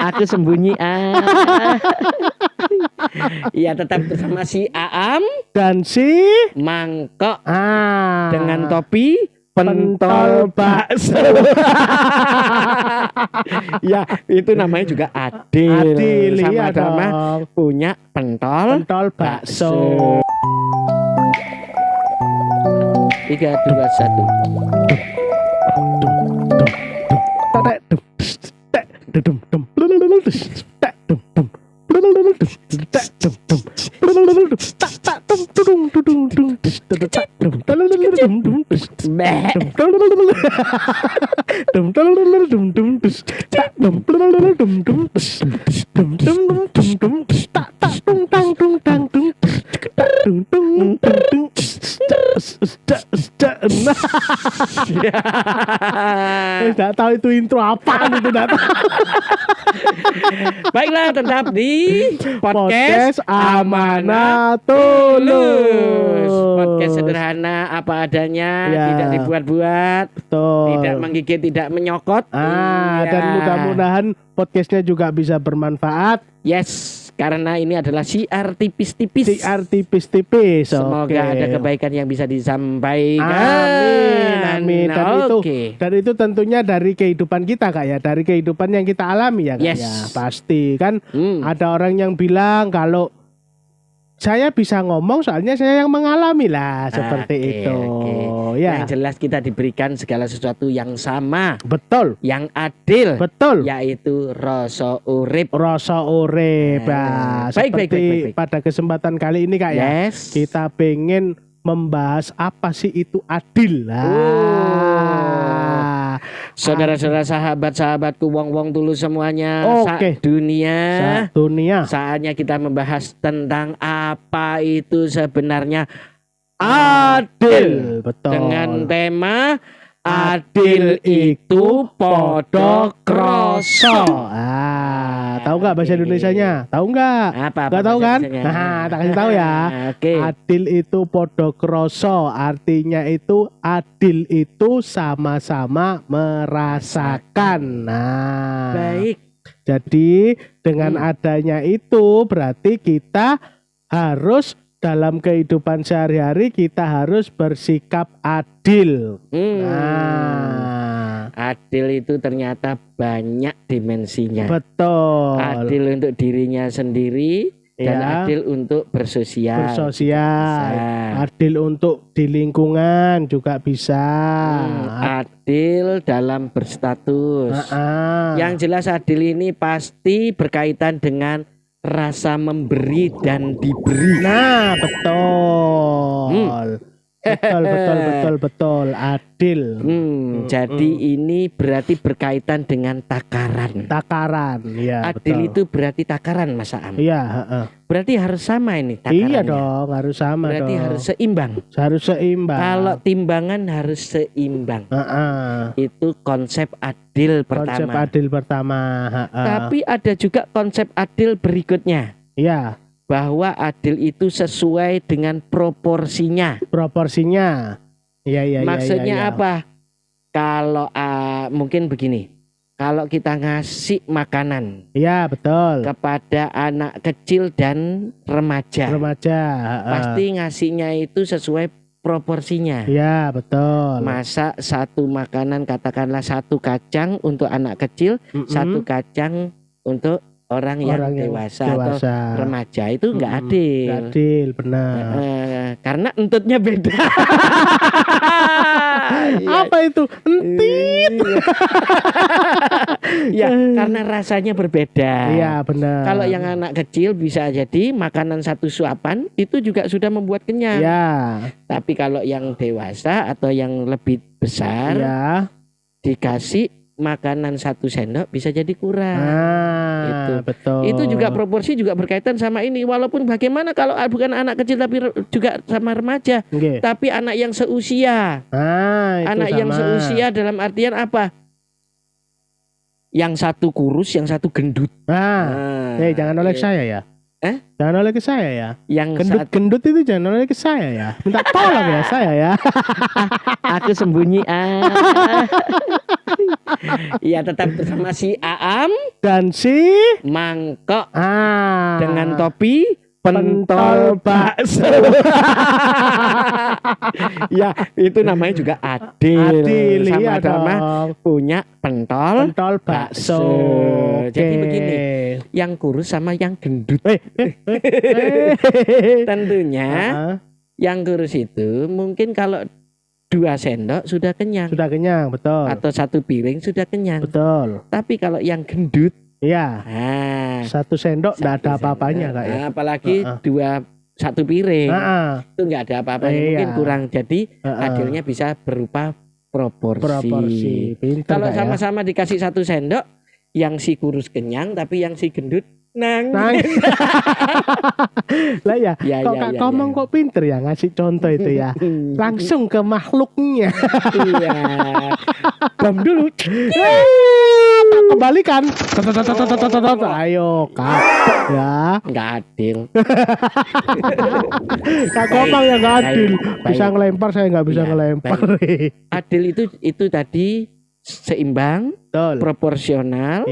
Aku sembunyi. Iya, tetap bersama si Aam dan si Mangkok dengan dengan topi pentol bakso. Ya, itu namanya juga Adil. Adil, iya Sama-sama dong. punya pentol bakso. 3, 2, 1. Tidak tahu itu intro apaan itu tidak tahu. Baiklah, tetap di podcast Amanah Tulus. Podcast sederhana apa adanya, Ya. tidak dibuat-buat, Betul. tidak menggigit, tidak menyokot. Iya. Dan mudah-mudahan podcastnya juga bisa bermanfaat. Yes, karena ini adalah siar tipis-tipis. Siar tipis-tipis. Semoga Oke. ada kebaikan yang bisa disampaikan. Amin. Oke. Dan itu tentunya dari kehidupan kita Kak ya, dari kehidupan yang kita alami ya Kak Yes. ya. Pasti kan Hmm. ada orang yang bilang kalau saya bisa ngomong soalnya saya yang mengalami lah seperti Oke, itu. oke. Ya. Yang jelas kita diberikan segala sesuatu yang sama, Betul. yang adil, Betul. yaitu rasa urip. Rasa urip. Baik, Seperti baik. pada kesempatan kali ini Kak ya. Yes. Kita pengen membahas apa sih itu adil lah. Saudara-saudara, sahabat-sahabatku, wong-wong tulus semuanya, Oke. dunia. Dunia. Saatnya kita membahas tentang apa itu sebenarnya adil. Betul. Dengan tema adil itu podo kroso. Tahu nggak bahasa Indonesianya? Tahu nggak? Apa? Nggak tahu kan? bahasa Nah, tak kasih tahu ya. Oke. Adil itu podo kroso, artinya itu adil itu sama-sama merasakan. Nah, Baik. jadi dengan adanya itu berarti kita harus dalam kehidupan sehari-hari kita harus bersikap adil. Nah, Adil itu ternyata banyak dimensinya. betul. Adil untuk dirinya sendiri dan Ya. adil untuk bersosial. Bersosial, Bisa. adil untuk di lingkungan juga bisa. Adil dalam berstatus. Yang jelas adil ini pasti berkaitan dengan rasa memberi dan diberi. Nah, betul. Betul. Adil. Jadi ini berarti berkaitan dengan takaran. Takaran, ya. Adil betul. itu berarti takaran, Mas Aam. Iya, Berarti harus sama ini takarannya. iya dong, harus sama Berarti dong. harus seimbang. Harus seimbang. Kalau timbangan harus seimbang. Itu konsep adil Konsep pertama. adil pertama. Tapi ada juga konsep adil berikutnya, Iya, bahwa adil itu sesuai dengan proporsinya. proporsinya. Iya. Maksudnya iya. apa? Kalau mungkin begini. Kalau kita ngasih makanan Iya, betul. kepada anak kecil dan remaja, Remaja. pasti ngasihnya itu sesuai proporsinya. Iya, betul. Masa satu makanan, katakanlah satu kacang untuk anak kecil, satu kacang untuk orang yang dewasa atau remaja, itu nggak adil. Nggak adil, benar. Karena entutnya beda. Apa itu? Entit. Ya, karena rasanya berbeda. Iya, benar. Kalau yang anak kecil bisa jadi makanan satu suapan itu juga sudah membuat kenyang. Iya. Tapi kalau yang dewasa atau yang lebih besar Iya. dikasih makanan satu sendok bisa jadi kurang. Itu. Betul. Itu juga proporsi juga berkaitan sama ini. Walaupun bagaimana kalau bukan anak kecil tapi juga sama remaja, Nggih. tapi anak yang seusia. Itu Anak yang sama. seusia dalam artian apa? Yang satu kurus, yang satu gendut. Jangan oleh saya ya. Jangan oleh ke saya ya. Yang Gendut itu jangan oleh ke saya ya. Minta tolong ya saya ya. aku sembunyi. Iya, tetap bersama si Aam dan si Mangkok Ah dengan topi pentol bakso. Ya, itu namanya juga Adil. Adil, iya Sama-sama dong. punya pentol bakso. Jadi begini, yang kurus sama yang gendut. Tentunya yang kurus itu mungkin kalau 2 sendok sudah kenyang. Sudah kenyang, betul. Atau 1 piring sudah kenyang. Betul. Tapi kalau yang gendut, iya. 1 sendok enggak ada apa-apanya, Kak ya. Apalagi 1 piring. Itu enggak ada apa-apanya, mungkin kurang. Jadi hasilnya bisa berupa proporsi. Pinter, kalau Kak, sama-sama dikasih 1 sendok, yang si kurus kenyang tapi yang si gendut nangis. Lah ya, kok Kak Komong kok pinter ya ngasih contoh itu ya. Langsung ke makhluknya. Iya. Bom dulu. Kembalikan. Ayo, Kak. Ya. Enggak adil. Kak Komong yang enggak adil. Bisa ngelempar, saya enggak bisa ngelempar. Adil itu tadi seimbang, proporsional.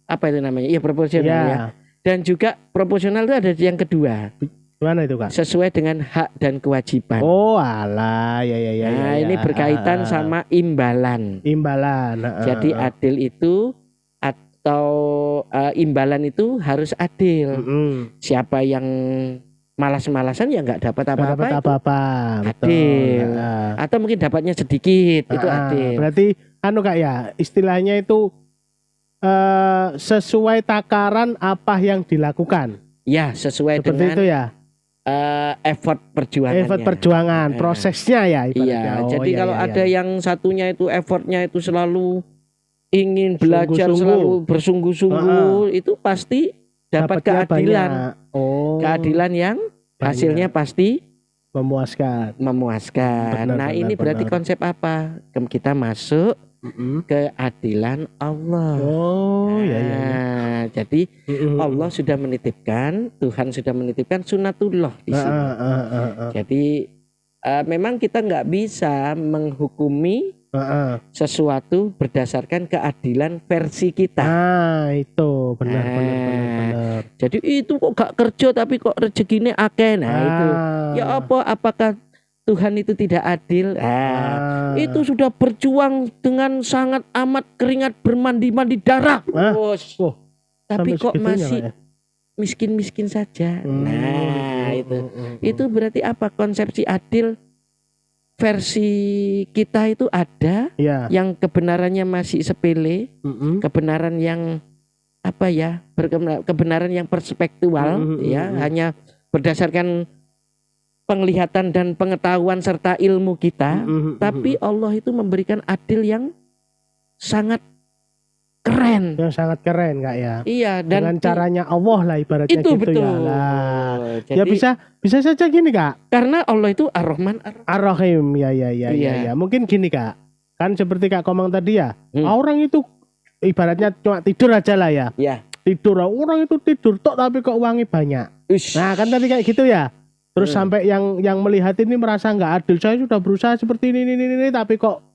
Apa itu namanya? Iya, proporsional ya. Dan juga proporsional itu ada yang kedua. Mana itu, Kak? Sesuai dengan hak dan kewajiban. Oh, alah, ya. Nah, ini berkaitan sama imbalan. Jadi adil itu atau imbalan itu harus adil. Siapa yang malas-malasan ya nggak dapat apa-apa. Adil. Atau mungkin dapatnya sedikit, itu adil. Berarti Kak ya, istilahnya itu sesuai takaran apa yang dilakukan. Ya, sesuai seperti dengan itu ya. Effort perjuangan, prosesnya ya. Iya, jadi kalau ada yang satunya itu effortnya itu selalu ingin belajar, selalu bersungguh-sungguh, itu pasti dapat keadilan. Keadilan yang hasilnya pasti memuaskan. Benar, ini berarti konsep apa? Kita masuk keadilan Allah. Jadi Allah sudah menitipkan, Tuhan sudah menitipkan sunatullah di sini. Jadi memang kita nggak bisa menghukumi sesuatu berdasarkan keadilan versi kita. Itu benar. Jadi itu kok gak kerja tapi kok rezekinya akeh. Itu ya apakah Tuhan itu tidak adil? Itu sudah berjuang dengan sangat amat keringat bermandi-mandi darah. Tapi kok masih miskin-miskin saja. Itu berarti apa? Konsepsi adil versi kita itu ada yang kebenarannya masih sepele, kebenaran yang kebenaran yang perspektual, hanya berdasarkan penglihatan dan pengetahuan serta ilmu kita, tapi Allah itu memberikan adil yang sangat keren. Yang sangat keren, Kak ya. Iya, dan dengan caranya Allah lah ibaratnya itu gitu betul. Ya. Jadi, ya bisa saja gini, Kak. Karena Allah itu Ar-Rahman Ar-Rahim. Ya. Mungkin gini, Kak. Kan seperti Kak Komang tadi ya. Orang itu ibaratnya cuma tidur aja lah ya. Tidur, orang itu tidur tok tapi kok uangnya banyak. Nah, kan tadi kayak gitu ya. Terus sampai yang melihat ini merasa nggak adil. Saya sudah berusaha seperti ini tapi kok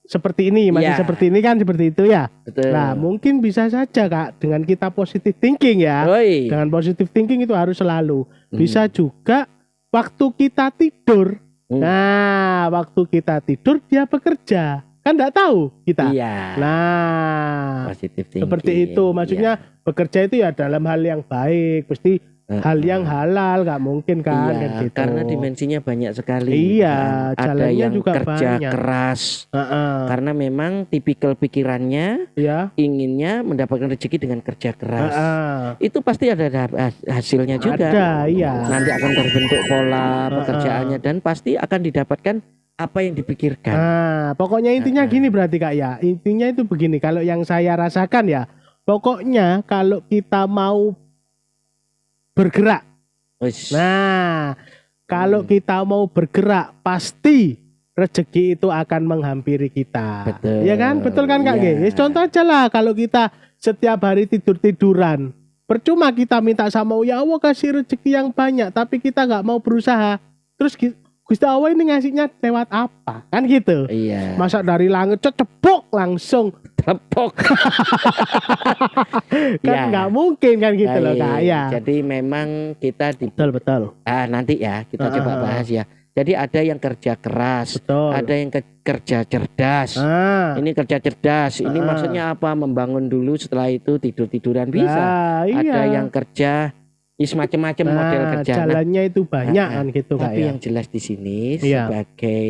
seperti ini, masih seperti ini kan, seperti itu ya. Betul. Nah, mungkin bisa saja, Kak, dengan kita positive thinking ya. Dengan positive thinking itu harus selalu. Bisa juga waktu kita tidur. Nah, waktu kita tidur dia bekerja. Kan enggak tahu kita. Nah, positive thinking. Seperti itu. Maksudnya bekerja itu ya dalam hal yang baik, pasti hal yang halal, nggak mungkin kan gitu. Karena dimensinya banyak sekali. Ada yang juga kerja banyak. Keras. Karena memang tipikal pikirannya inginnya mendapatkan rezeki dengan kerja keras. Itu pasti ada hasilnya juga. Nanti akan terbentuk pola pekerjaannya dan pasti akan didapatkan apa yang dipikirkan. Pokoknya intinya gini berarti, Kak ya. Intinya itu begini, kalau yang saya rasakan ya, pokoknya kalau kita mau bergerak. Nah, kalau kita mau bergerak pasti rezeki itu akan menghampiri kita. Betul. Ya kan? Betul kan, Kak? Contoh aja lah, kalau kita setiap hari tidur-tiduran, percuma kita minta sama ya Allah kasih rezeki yang banyak, tapi kita nggak mau berusaha. Terus Gusti Allah ini ngasihnya lewat apa? Kan gitu. Iya. Masa dari langit cepuk langsung tepok. Kan nggak mungkin kan gitu loh Kak. Ya. Jadi memang kita betul. Nanti ya kita coba bahas ya. Jadi ada yang kerja keras, betul. Ada yang kerja cerdas. Ini kerja cerdas. Ini maksudnya apa? Membangun dulu, setelah itu tidur-tiduran bisa. Ada yang kerja macam-macam model kerja. Jalannya itu banyak kan gitu Kak. Tapi yang jelas di sini sebagai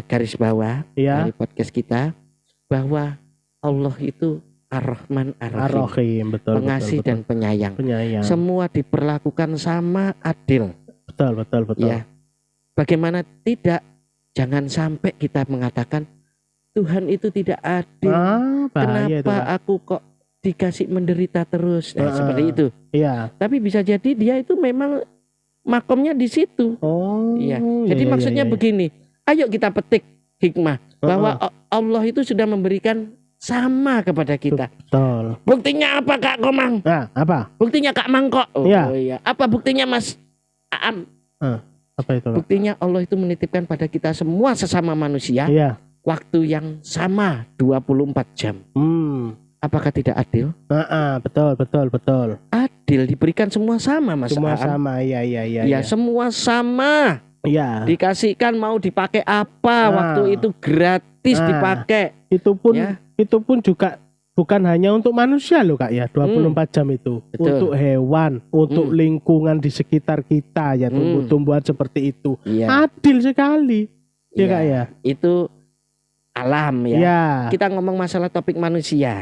garis bawah dari podcast kita, bahwa Allah itu Ar-Rahman Ar-Rahim, pengasih dan penyayang. Semua diperlakukan sama, adil. Betul. Ya. Bagaimana tidak? Jangan sampai kita mengatakan Tuhan itu tidak adil. Kenapa aku kok dikasih menderita terus? Nah, seperti itu. Iya. Tapi bisa jadi dia itu memang makomnya di situ. Jadi maksudnya begini. Ayo kita petik hikmah bahwa Allah itu sudah memberikan sama kepada kita. Betul. Buktinya apa Kak Komang? Apa? Buktinya Kak Mangkok. Iya. Apa buktinya Mas Aam? Apa itu? Buktinya Allah itu menitipkan pada kita semua sesama manusia waktu yang sama 24 jam. Apakah tidak adil? Betul. Adil, diberikan semua sama Mas Semua Aam. sama, Ya, semua sama. Iya. Dikasihkan mau dipakai apa, waktu itu gratis dipakai. Itu pun juga bukan hanya untuk manusia loh Kak ya, 24 jam itu. Betul. Untuk hewan, untuk lingkungan di sekitar kita ya, tumbuh-tumbuhan seperti itu. Adil sekali. Ya Kak ya. Itu alam ya. Kita ngomong masalah topik manusia.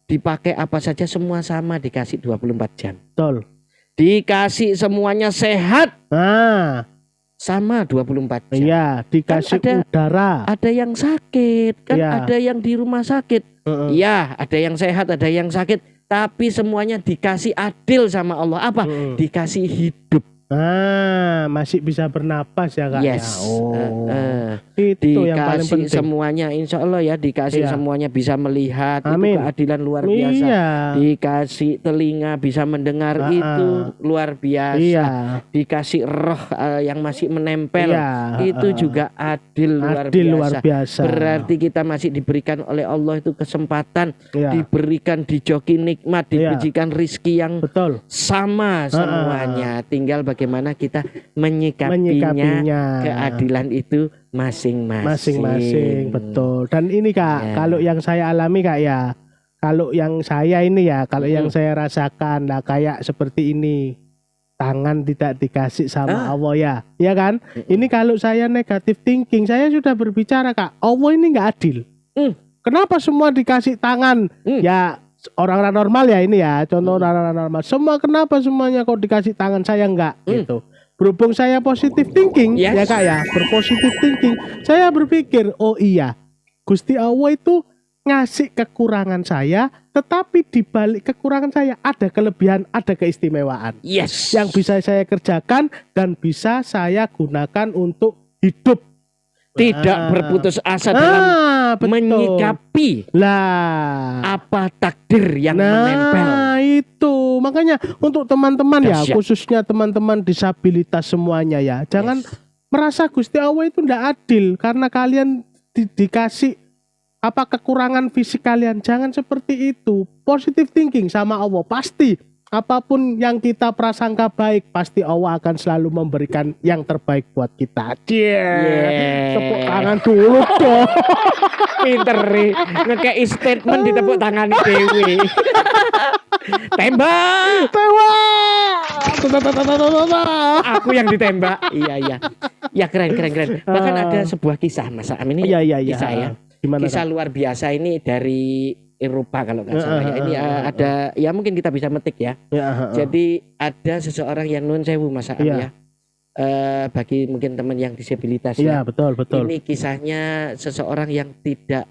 Dipakai apa saja semua sama, dikasih 24 jam. Betul. Dikasih semuanya sehat. Sama 24 jam. Iya, dikasih kan udara. Ada yang sakit, kan ada yang di rumah sakit. Iya, ada yang sehat, ada yang sakit, tapi semuanya dikasih adil sama Allah. Apa? Dikasih hidup. Masih bisa bernapas ya Kak. Yes. Itu yang paling penting. Semuanya, insya Allah ya, dikasih semuanya bisa melihat. Amin. Itu keadilan luar biasa. Dikasih telinga bisa mendengar, itu luar biasa. Dikasih roh yang masih menempel, itu juga adil luar biasa. Berarti kita masih diberikan oleh Allah itu kesempatan, diberikan dijoki nikmat, diberikan rizki yang sama semuanya. Tinggal bagaimana kita menyikapinya. Keadilan itu masing-masing. Betul. Dan ini Kak, kalau yang saya alami Kak ya, kalau yang saya ini ya, kalau yang saya rasakan lah kayak seperti ini, tangan tidak dikasih sama Allah ya kan? Ini kalau saya negatif thinking, saya sudah berbicara Kak, Allah ini nggak adil. Kenapa semua dikasih tangan? Ya orang-orang normal ya ini ya, contoh orang-orang normal. Kenapa semuanya kok dikasih tangan, saya enggak gitu. Berhubung saya positif thinking, ya Kak ya, berpositif thinking, saya berpikir, oh iya, Gusti Allah itu ngasih kekurangan saya, tetapi di balik kekurangan saya ada kelebihan, ada keistimewaan. Yang bisa saya kerjakan dan bisa saya gunakan untuk hidup. Tidak berputus asa dalam menyikapi apa takdir yang menempel. Itu makanya untuk teman-teman ya, khususnya teman-teman disabilitas semuanya ya, jangan merasa Gusti Allah itu tidak adil karena kalian dikasih apa kekurangan fisik kalian. Jangan seperti itu. Positive thinking sama Allah, pasti apapun yang kita prasangka baik, pasti Allah akan selalu memberikan yang terbaik buat kita. Tepuk tangan dulu dong. Pinter nih, ngekei statement di tepuk tangan dewi. Tembak. Aku yang ditembak. Iya. Ya keren. Bahkan ada sebuah kisah Mas Aam ini. Kisah ya. Gimana, kisah luar biasa ini dari Eropa kalau nggak salah ya. Ini ada ya, mungkin kita bisa metik ya. Jadi ada seseorang yang nun sewu Mas Aam ya. Bagi mungkin teman yang disabilitas ya. Betul. Ini kisahnya seseorang yang tidak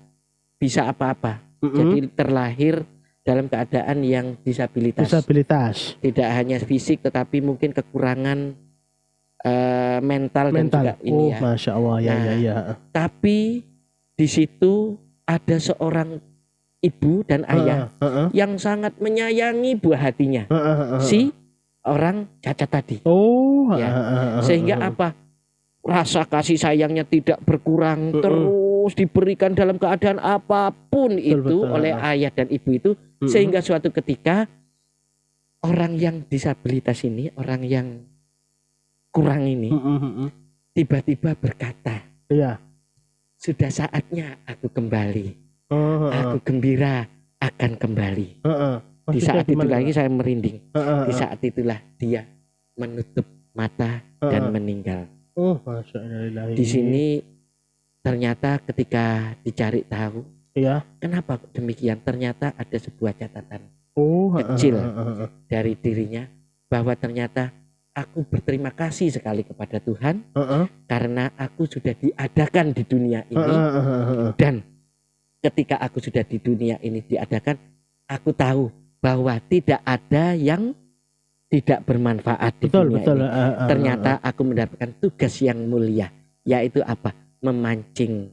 bisa apa-apa. Jadi terlahir dalam keadaan yang disabilitas. Tidak hanya fisik tetapi mungkin kekurangan mental dan juga ini ya. Masya Allah ya. Tapi di situ ada seorang ibu dan ayah yang sangat menyayangi buah hatinya, si orang cacat tadi. Ya. Sehingga apa? Rasa kasih sayangnya tidak berkurang, terus diberikan dalam keadaan apapun betul. Oleh ayah dan ibu itu, sehingga suatu ketika orang yang disabilitas ini, orang yang kurang ini, tiba-tiba berkata, sudah saatnya aku kembali, aku gembira akan kembali. Di saat itu lagi saya merinding. Di saat itulah dia menutup mata dan meninggal. Di sini ternyata ketika dicari tahu, kenapa demikian? Ternyata ada sebuah catatan kecil dari dirinya, bahwa ternyata aku berterima kasih sekali kepada Tuhan karena aku sudah diadakan di dunia ini, dan ketika aku sudah di dunia ini diadakan, aku tahu bahwa tidak ada yang tidak bermanfaat di dunia ini. Ternyata aku mendapatkan tugas yang mulia, yaitu apa? Memancing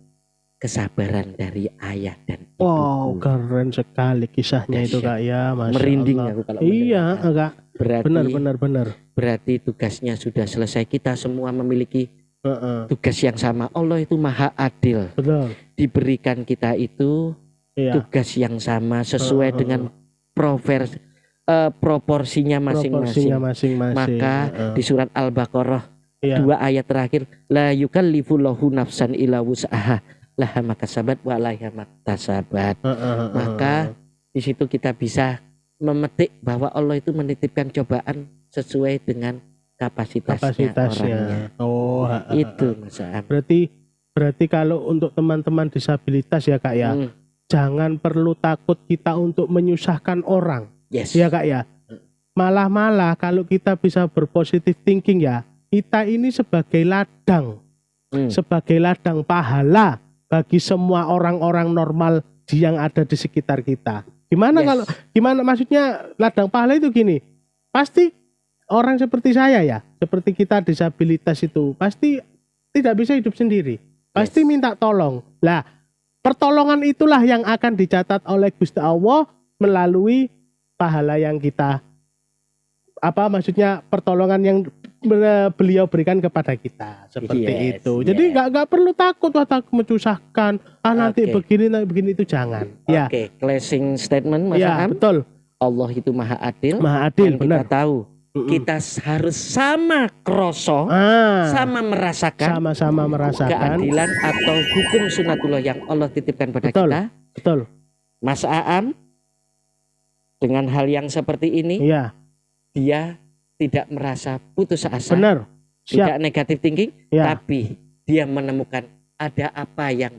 kesabaran dari ayah dan ibu. Wow, keren sekali kisahnya itu Kak ya, Masya merinding Allah. Aku kalau Kak. Benar. Berarti tugasnya sudah selesai. Kita semua memiliki tugas yang sama. Allah itu maha adil. Betul. Diberikan kita itu tugas yang sama sesuai dengan proporsinya masing-masing. Maka di surat Al-Baqarah 2 ayat terakhir, la yukallifullahu nafsan illa wus'aha laha makasabat wa alaiha maktasabat. Maka di situ kita bisa memetik bahwa Allah itu menitipkan cobaan sesuai dengan kapasitasnya orangnya. Itu Mas Am. Berarti kalau untuk teman-teman disabilitas ya Kak ya, jangan perlu takut kita untuk menyusahkan orang. Ya Kak ya. Malah kalau kita bisa berpositif thinking ya, kita ini sebagai ladang. Sebagai ladang pahala bagi semua orang-orang normal yang ada di sekitar kita. Gimana maksudnya ladang pahala itu gini. Pasti orang seperti saya ya, seperti kita disabilitas itu pasti tidak bisa hidup sendiri. Pasti minta tolong. Lah, pertolongan itulah yang akan dicatat oleh Gusti Allah melalui pahala yang kita pertolongan yang beliau berikan kepada kita seperti itu. Jadi nggak perlu takut menyusahkan. Nanti begini itu jangan. Closing statement Mas Am. Betul. Allah itu maha adil. Dan benar. Kita tahu kita harus sama kroso, sama merasakan keadilan atau hukum sunatullah yang Allah titipkan pada kita. Betul. Mas Aam dengan hal yang seperti ini, dia tidak merasa putus asa, tidak negatif thinking, tapi dia menemukan ada apa yang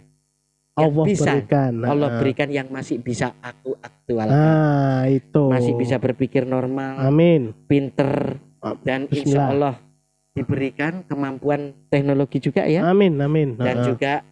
Allah berikan yang masih bisa aku aktualkan. Itu. Masih bisa berpikir normal, pinter, dan insya Allah diberikan kemampuan teknologi juga ya. Amin. Dan juga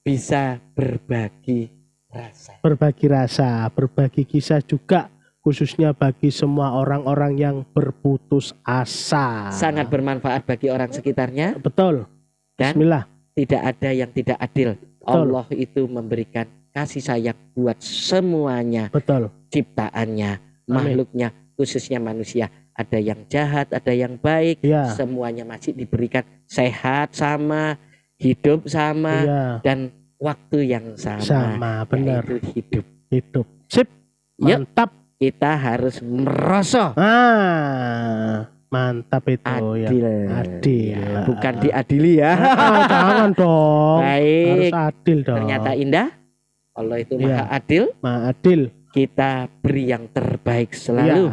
bisa berbagi rasa, berbagi kisah juga, khususnya bagi semua orang-orang yang berputus asa. Sangat bermanfaat bagi orang sekitarnya. Betul. Dan Bismillah. Tidak ada yang tidak adil. Betul. Allah itu memberikan kasih sayang buat semuanya. Betul. Ciptaannya, makhluknya, khususnya manusia. Ada yang jahat, ada yang baik. Semuanya masih diberikan sehat sama, hidup sama, dan waktu yang sama. Benar. Yaitu hidup. Sip. Mantap. Kita harus merosot. Mantap itu. Adil. Bukan diadili ya. Jangan dong. Baik. Harus adil dong. Ternyata indah. Allah itu maha adil. Maha adil. Kita beri yang terbaik selalu.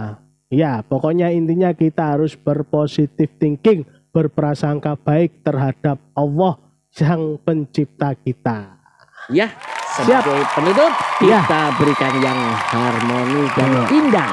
Pokoknya intinya kita harus berpositif thinking, berprasangka baik terhadap Allah Sang Pencipta kita. Sebagai penutup kita berikan yang harmoni dan indah.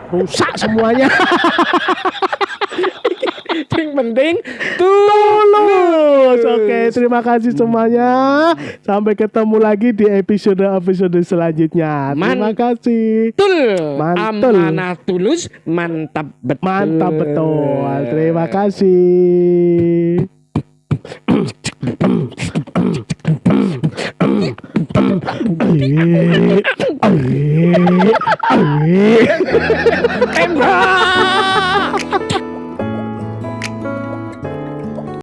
Rusak semuanya. Yang penting sing tulus. Oke, terima kasih semuanya. Sampai ketemu lagi di episode selanjutnya. Terima kasih. Mantul. Amanah tulus, mantap betul. Mantap betul. Terima kasih. Tembak.